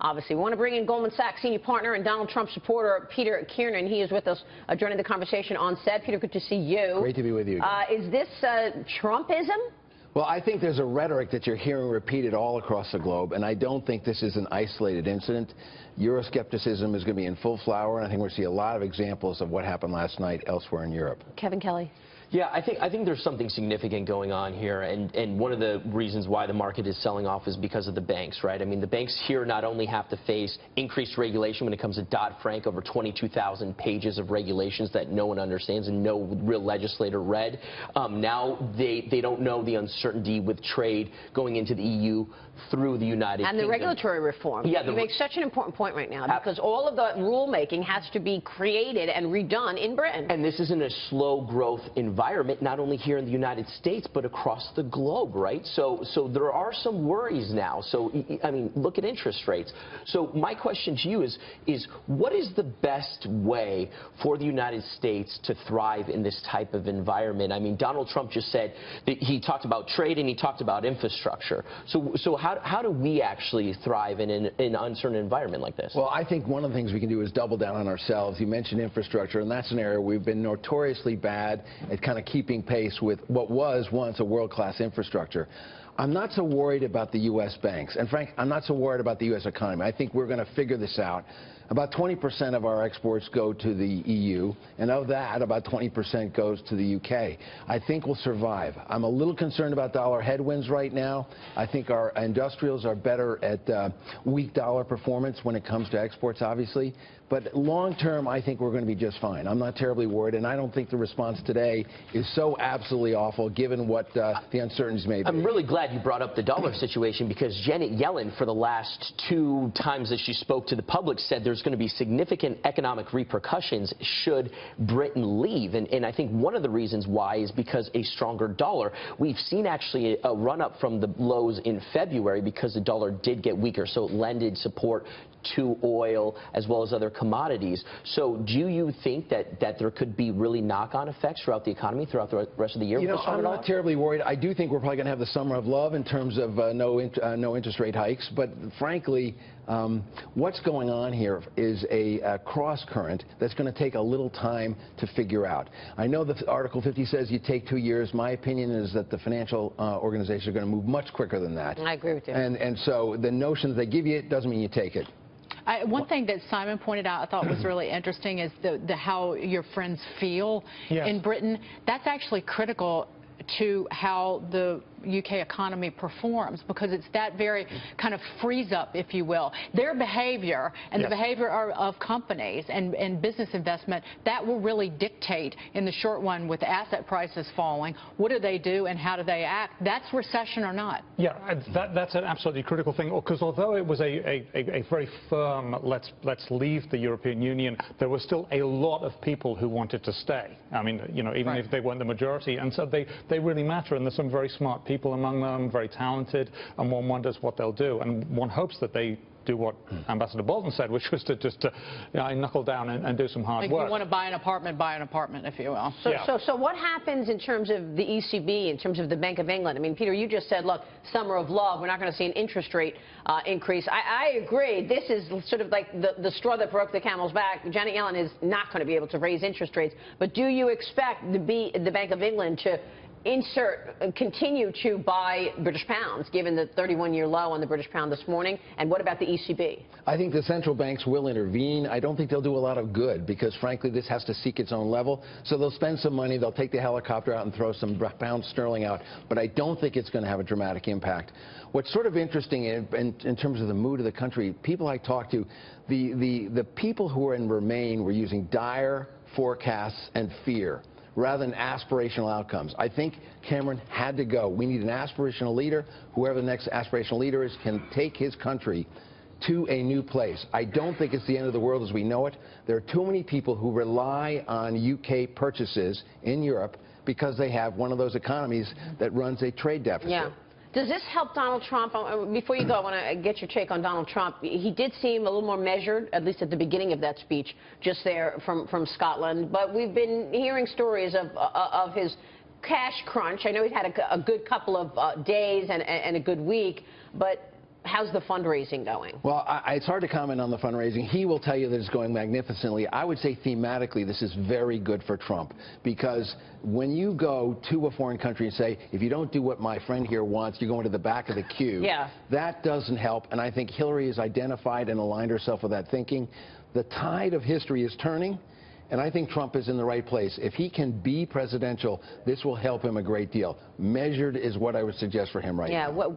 obviously. We want to bring in Goldman Sachs senior partner and Donald Trump supporter, Peter Kiernan. He is with us joining the conversation on set. Peter, good to see you. Great to be with you. Is this Trumpism? Well, I think there's a rhetoric that you're hearing repeated all across the globe, and I don't think this is an isolated incident. Euroscepticism is going to be in full flower, and I think we're going to see a lot of examples of what happened last night elsewhere in Europe. Kevin Kelly. Yeah, I think there's something significant going on here, and one of the reasons why the market is selling off is because of the banks, right? I mean, the banks here not only have to face increased regulation when it comes to Dodd-Frank, over 22,000 pages of regulations that no one understands and no real legislator read. Now they don't know the uncertainty with trade going into the EU through the United Kingdom. And the regulatory reform. Yeah, you make such an important point right now, because all of the rulemaking has to be created and redone in Britain. And this isn't a slow growth environment, not only here in the United States, but across the globe, right? So there are some worries now. So, I mean, look at interest rates. So my question to you is what is the best way for the United States to thrive in this type of environment? I mean, Donald Trump just said that he talked about trade and he talked about infrastructure. So how do we actually thrive in an uncertain environment like this? Well, I think one of the things we can do is double down on ourselves. You mentioned infrastructure, and that's an area we've been notoriously bad at kind of keeping pace with what was once a world-class infrastructure. I'm not so worried about the U.S. banks. And, Frank, I'm not so worried about the U.S. economy. I think we're going to figure this out. About 20% of our exports go to the EU, and of that, about 20% goes to the UK. I think we'll survive. I'm a little concerned about dollar headwinds right now. I think our industrials are better at weak dollar performance when it comes to exports, obviously. But long term, I think we're going to be just fine. I'm not terribly worried, and I don't think the response today is so absolutely awful, given what the uncertainties may be. I'm really glad you brought up the dollar situation, because Janet Yellen, for the last 2 times that she spoke to the public, said there's going to be significant economic repercussions should Britain leave. And I think one of the reasons why is because a stronger dollar. We've seen actually a run-up from the lows in February because the dollar did get weaker, so it lended support to oil as well as other commodities. So do you think that there could be really knock-on effects throughout the economy throughout the rest of the year? You know, I'm not terribly worried. I do think we're probably going to have the summer of love in terms of no interest rate hikes. But frankly, what's going on here is a cross-current that's going to take a little time to figure out. I know that Article 50 says you take 2 years. My opinion is that the financial organizations are going to move much quicker than that. I agree with you. And so the notion that they give you it doesn't mean you take it. One thing that Simon pointed out I thought was really interesting is how your friends feel in Britain. That's actually critical to how the UK economy performs, because it's that very kind of freeze up, if you will. Their behavior and the behavior of companies and business investment, that will really dictate in the short run, with asset prices falling, what do they do and how do they act? That's recession or not. Yeah, that's an absolutely critical thing, because although it was a very firm let's leave the European Union, there were still a lot of people who wanted to stay. I mean, you know, even if they weren't the majority, and so they really matter, and there's some very smart people among them, very talented, and one wonders what they'll do, and one hopes that they do what Ambassador Bolton said, which was to just knuckle down and do some hard work. If you want to buy an apartment, if you will. So what happens in terms of the ECB, in terms of the Bank of England? I mean, Peter, you just said, look, summer of love, we're not going to see an interest rate increase. I agree. This is sort of like the straw that broke the camel's back. Janet Yellen is not going to be able to raise interest rates. But do you expect the Bank of England to continue to buy British pounds, given the 31-year low on the British pound this morning? And what about the ECB? I think the central banks will intervene. I don't think they'll do a lot of good, because, frankly, this has to seek its own level. So they'll spend some money, they'll take the helicopter out and throw some pound sterling out. But I don't think it's going to have a dramatic impact. What's sort of interesting in terms of the mood of the country, people I talk to, the people who are in Remain were using dire forecasts and fear rather than aspirational outcomes. I think Cameron had to go. We need an aspirational leader. Whoever the next aspirational leader is can take his country to a new place. I don't think it's the end of the world as we know it. There are too many people who rely on UK purchases in Europe because they have one of those economies that runs a trade deficit. Yeah. Does this help Donald Trump? Before you go, I want to get your take on Donald Trump. He did seem a little more measured, at least at the beginning of that speech, just there from Scotland. But we've been hearing stories of his cash crunch. I know he's had a good couple of days and a good week. But how's the fundraising going? Well, it's hard to comment on the fundraising. He will tell you that it's going magnificently. I would say thematically this is very good for Trump, because when you go to a foreign country and say, if you don't do what my friend here wants, you're going to the back of the queue, that doesn't help. And I think Hillary has identified and aligned herself with that thinking. The tide of history is turning, and I think Trump is in the right place. If he can be presidential, this will help him a great deal. Measured is what I would suggest for him right now.